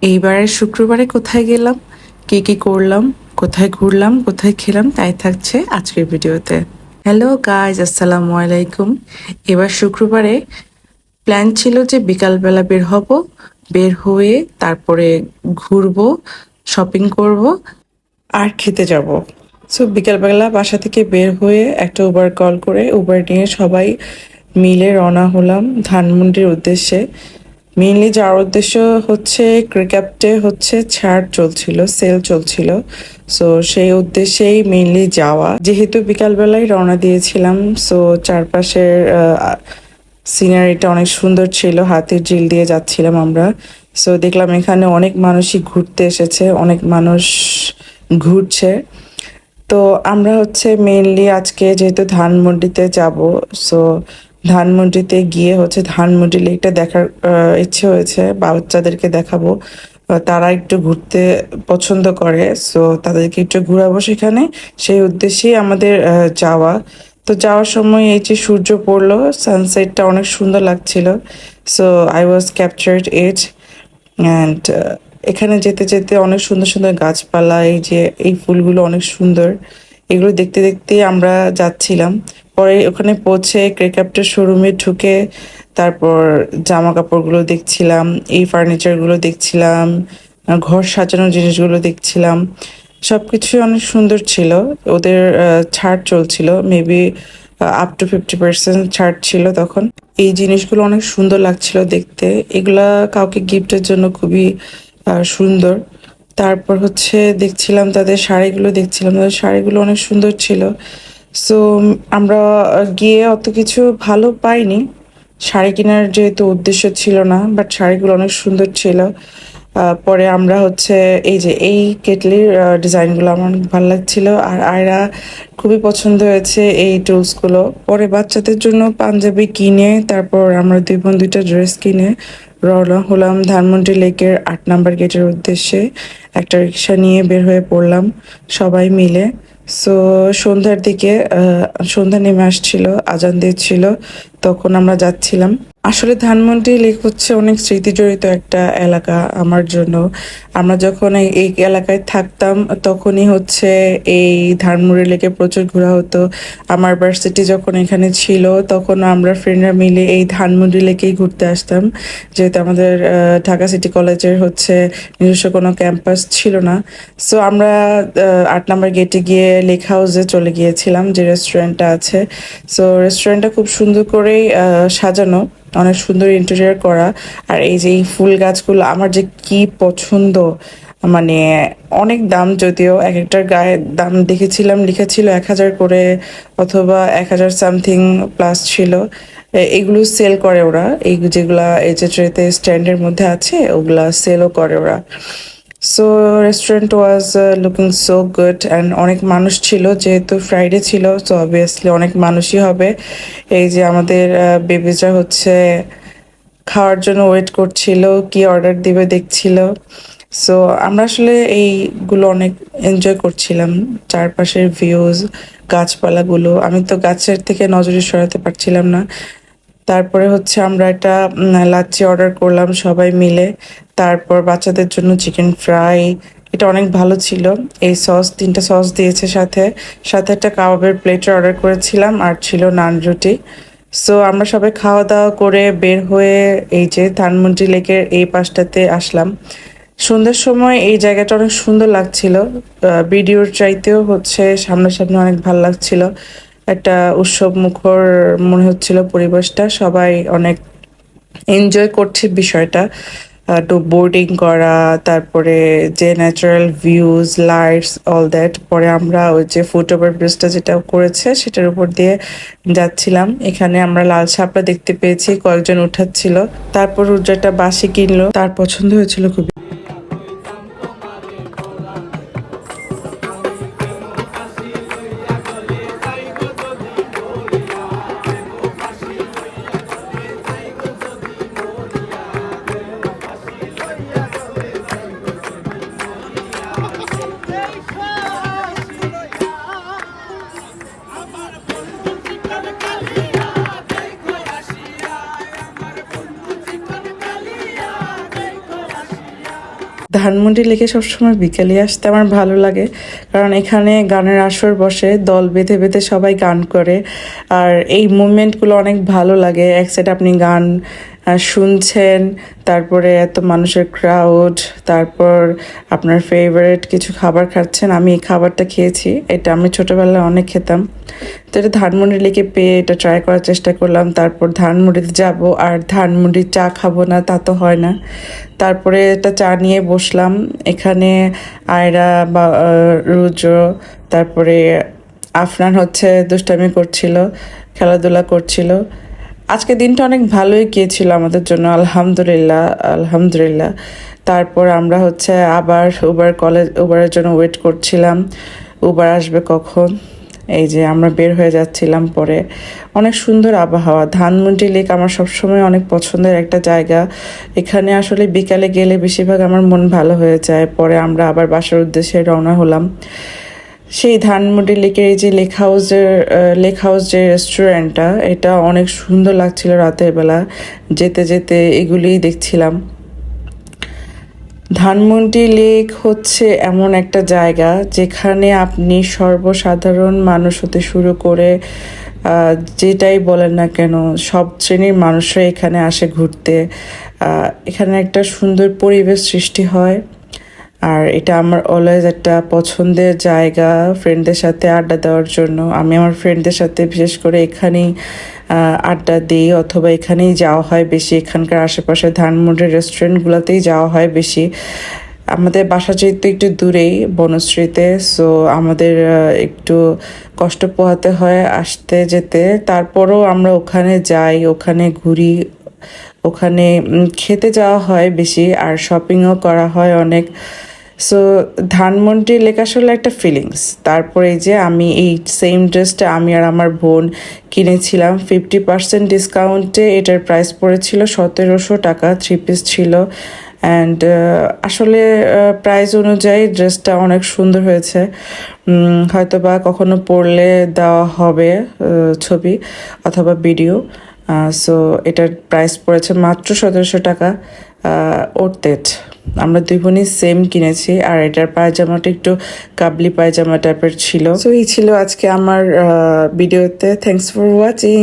এইবারের শুক্রবারে কোথায় গেলাম, কি কি করলাম, কোথায় ঘুরলাম, কোথায় খেলাম, তাই থাকছে আজকের ভিডিওতে। হ্যালো গাইজ, আসসালামু আলাইকুম। এবার শুক্রবারে প্ল্যান ছিল যে বিকালবেলা বের হব, বের হয়ে তারপরে ঘুরবো, শপিং করব আর খেতে যাব। সো বিকালবেলা বাসা থেকে বের হয়ে একটা উবার কল করে উবার নিয়ে সবাই মিলে রওনা হলাম ধানমন্ডির উদ্দেশ্যে। মেইনলি যাওয়ার উদ্দেশ্য হচ্ছে ক্রিক্যাপটে হচ্ছে ছাড় চলছিল, সেল চলছিল। সো সেই উদ্দেশ্যেই মেইনলি যাওয়া, যেহেতু বিকালবেলায় রওনা দিয়েছিলাম। সো চারপাশের সিনারিটা অনেক সুন্দর ছিল, হাতির ঝিল দিয়ে যাচ্ছিলাম আমরা। সো দেখলাম এখানে অনেক মানুষই ঘুরতে এসেছে, অনেক মানুষ ঘুরছে। তো আমরা হচ্ছে মেইনলি আজকে যেহেতু ধানমন্ডিতে যাব, সো ধানমন্ডিতে গিয়ে হচ্ছে ধানমন্ডি লেকটা দেখার ইচ্ছে হয়েছে, বাচ্চাদেরকে দেখাবো। তারা একটু ঘুরতে পছন্দ করে, সো তাদেরকে একটু ঘোরাবো সেখানে, সেই উদ্দেশ্যেই আমাদের যাওয়া। তো যাওয়ার সময় এই যে সূর্য পড়লো, সানসেটটা অনেক সুন্দর লাগছিল। So I was captured it. And এখানে যেতে যেতে অনেক সুন্দর সুন্দর গাছপালা, এই যে এই ফুলগুলো অনেক সুন্দর, এগুলো দেখতে দেখতে আমরা যাচ্ছিলাম। পরে ওখানে পৌঁছে ক্রেক্রাফটের শোরুমে ঢুকে তারপর জামা কাপড়গুলো দেখছিলাম, এই ফার্নিচারগুলো দেখছিলাম, ঘর সাজানোর জিনিসগুলো দেখছিলাম। সব কিছুই অনেক সুন্দর ছিল। ওদের ছাড় চলছিল, মেবি আপ টু 50% ছাড় ছিল তখন। এই জিনিসগুলো অনেক সুন্দর লাগছিল দেখতে, এগুলা কাউকে গিফটের জন্য খুবই সুন্দর। তারপর হচ্ছে দেখছিলাম তাদের শাড়িগুলো, দেখছিলাম তাদের শাড়িগুলো অনেক সুন্দর ছিল। সো আমরা গিয়ে অত কিছু ভালো পাইনি, শাড়ি কেনার যেহেতু উদ্দেশ্য ছিল না, বাট শাড়িগুলো অনেক সুন্দর ছিল। পরে আমরা হচ্ছে এই যে এই কেটলির ডিজাইনগুলো আমার অনেক ভালো লাগছিল, আর আয়রা খুবই পছন্দ হয়েছে এই টুলসগুলো। পরে বাচ্চাদের জন্য পাঞ্জাবি কিনে তারপর আমরা দুই বোন দুইটা ড্রেস কিনে রওনা হলাম ধানমন্ডি লেকের 8 নম্বর গেটের উদ্দেশ্যে। একটা রিক্সা নিয়ে বের হয়ে পড়লাম সবাই মিলে। সো সন্ধ্যার দিকে সন্ধ্যা নেমে আসছিল, আজান দিচ্ছিল, তখন আমরা যাচ্ছিলাম। আসলে ধানমন্ডি লেক হচ্ছে অনেক স্মৃতি জড়িত একটা এলাকা আমার জন্য। আমরা যখন এই এলাকায় থাকতাম তখনই হচ্ছে এই ধানমন্ডি লেকে প্রচুর ঘোরা হতো। আমার ভার্সিটি যখন এখানে ছিল তখন আমরা ফ্রেন্ডরা মিলে এই ধানমন্ডি লেকেই ঘুরতে আসতাম, যেহেতু আমাদের ঢাকা সিটি কলেজের হচ্ছে নিজস্ব কোনো ক্যাম্পাস ছিল না। সো আমরা 8 নম্বর গেটে গিয়ে লেক হাউসে চলে গিয়েছিলাম, যে রেস্টুরেন্টটা আছে। সো রেস্টুরেন্টটা খুব সুন্দর করেই সাজানো, অনেক সুন্দর ইন্টেরিয়র করা। আর এই যে এই ফুল গাছগুলো আমার যে কি পছন্দ, মানে অনেক দাম, যদিও এক একটার গায়ে দাম দেখেছিলাম লিখেছিল 1,000 করে অথবা 1,000 সামথিং প্লাস ছিল। এগুলো সেল করে ওরা, এই যেগুলা এই যে ট্রেতে স্ট্যান্ডের মধ্যে আছে ওগুলা সেলও করে ওরা। So restaurant was looking so good, and অনেক মানুষ ছিল, যেহেতু ফ্রাইডে ছিল সো অবভিয়াসলি অনেক মানুষই হবে। এই যে আমাদের বেবিজরা হচ্ছে খাওয়ার জন্য ওয়েট করছিল, কি অর্ডার দিবে দেখছিল। সো আমরা আসলে এইগুলো অনেক এনজয় করছিলাম, চারপাশের ভিউজ, গাছপালাগুলো। আমি তো গাছের থেকে নজরে সরাতে পারছিলাম না। তারপরে হচ্ছে আমরা একটা লাচ্ছি অর্ডার করলাম সবাই মিলে। তারপর বাচ্চাদের জন্য চিকেন ফ্রাই, এটা অনেক ভালো ছিল। এই সস, 3টা সস দিয়েছে, সাথে সাথে একটা কাবাবের প্লেটার অর্ডার করেছিলাম, আর ছিল নান রুটি। সো আমরা সবাই খাওয়া দাওয়া করে বের হয়ে এই যে ধানমন্ডি লেকের এই পাশটাতে আসলাম। সন্ধ্যার সময় এই জায়গাটা অনেক সুন্দর লাগছিল, ভিডিওর চাইতেও হচ্ছে সামনাসামনি অনেক ভালো লাগছিল। একটা উৎসব মুখর মনে হচ্ছিল পরিবেশটা, সবাই অনেক এনজয় করছে বিষয়টা। তো বোর্ডিং করা, তারপরে যে natural views, lights, all that. পরে আমরা ওই যে ফুট ওভার ব্রিজটা যেটা করেছে সেটার উপর দিয়ে যাচ্ছিলাম। এখানে আমরা লাল শাপলা দেখতে পেয়েছি, কয়েকজন উঠাচ্ছিল। তারপর যেটা বাসি কিনলো, তার পছন্দ হয়েছিল খুবই। ধানমন্ডি লেকে সবসময় বিকেলে আসতে আমার ভালো লাগে, কারণ এখানে গানের আসর বসে, দল বেঁধে বেঁধে সবাই গান করে। আর এই মুভমেন্টগুলো অনেক ভালো লাগে। এক সাইড আপনি গান শুনছেন, তারপরে এত মানুষের ক্রাউড, তারপর আপনার ফেভারিট কিছু খাবার খাচ্ছেন। আমি এই খাবারটা খেয়েছি, এটা আমি ছোটোবেলায় অনেক খেতাম। তো এটা ধানমন্ডি লেকে পেয়ে এটা ট্রাই করার চেষ্টা করলাম। তারপর ধানমন্ডিতে যাব, আর ধানমন্ডির চা খাবো না তা তো হয় না। তারপরে এটা চা নিয়ে বসলাম। এখানে আয়রা বা রুদ্র, তারপরে আফনান হচ্ছে দুষ্টামি করছিল, খেলাধুলা করছিল। আজকে দিনটা অনেক ভালোই গিয়েছিল আমাদের জন্য, আলহামদুলিল্লাহ আলহামদুলিল্লাহ। তারপর আমরা হচ্ছে আবার উবারের জন্য ওয়েট করছিলাম, উবার আসবে কখন। এই যে আমরা বের হয়ে যাচ্ছিলাম। পরে অনেক সুন্দর আবহাওয়া। ধানমন্ডি লেক আমার সবসময় অনেক পছন্দের একটা জায়গা। এখানে আসলে বিকালে গেলে বেশিরভাগ আমার মন ভালো হয়ে যায়। পরে আমরা আবার বাসার উদ্দেশ্যে রওনা হলাম। সেই ধানমন্ডি লেকের এই যে লেক হাউস যে রেস্টুরেন্টটা, এটা অনেক সুন্দর লাগছিল রাতের বেলা। যেতে যেতে এগুলিই দেখছিলাম। ধানমন্ডি লেক হচ্ছে এমন একটা জায়গা যেখানে আপনি সর্বসাধারণ মানুষ হতে শুরু করে যেটাই বলেন না কেন, সব শ্রেণীর মানুষরা এখানে আসে ঘুরতে। এখানে একটা সুন্দর পরিবেশ সৃষ্টি হয়। আর এটা আমার অলওয়েজ একটা পছন্দের জায়গা ফ্রেন্ডদের সাথে আড্ডা দেওয়ার জন্য। আমি আমার ফ্রেন্ডদের সাথে বিশেষ করে এখানেই আড্ডা দিই, অথবা এখানেই যাওয়া হয় বেশি। এখানকার আশেপাশে ধানমন্ডির রেস্টুরেন্টগুলোতেই যাওয়া হয় বেশি। আমাদের বাসা যেহেতু একটু দূরেই, বনশ্রীতে, সো আমাদের একটু কষ্ট পোহাতে হয় আসতে যেতে। তারপরও আমরা ওখানে যাই, ওখানে ঘুরি, ওখানে খেতে যাওয়া হয় বেশি, আর শপিংও করা হয় অনেক। সো ধানমন্ডি লেক আসলে একটা ফিলিংস। তারপরে এই যে আমি এই সেম ড্রেসটা আমি আর আমার বোন কিনেছিলাম 50% ডিসকাউন্টে। এটার প্রাইস পড়েছিল 1700 টাকা, 3 পিস ছিল। অ্যান্ড আসলে প্রাইস অনুযায়ী ড্রেসটা অনেক সুন্দর হয়েছে। হয়তো বা কখনো পরলে দেওয়া হবে ছবি অথবা ভিডিও। সো এটার প্রাইস পড়েছে মাত্র 1700 টাকা। ওরতেট আমরা দুই বোনই সেম কিনেছি। আর এটার পায়জামাটা একটু কাবলি পায়জামা টাইপের ছিল। সো এই ছিল আজকে আমার ভিডিওতে। Thanks for watching.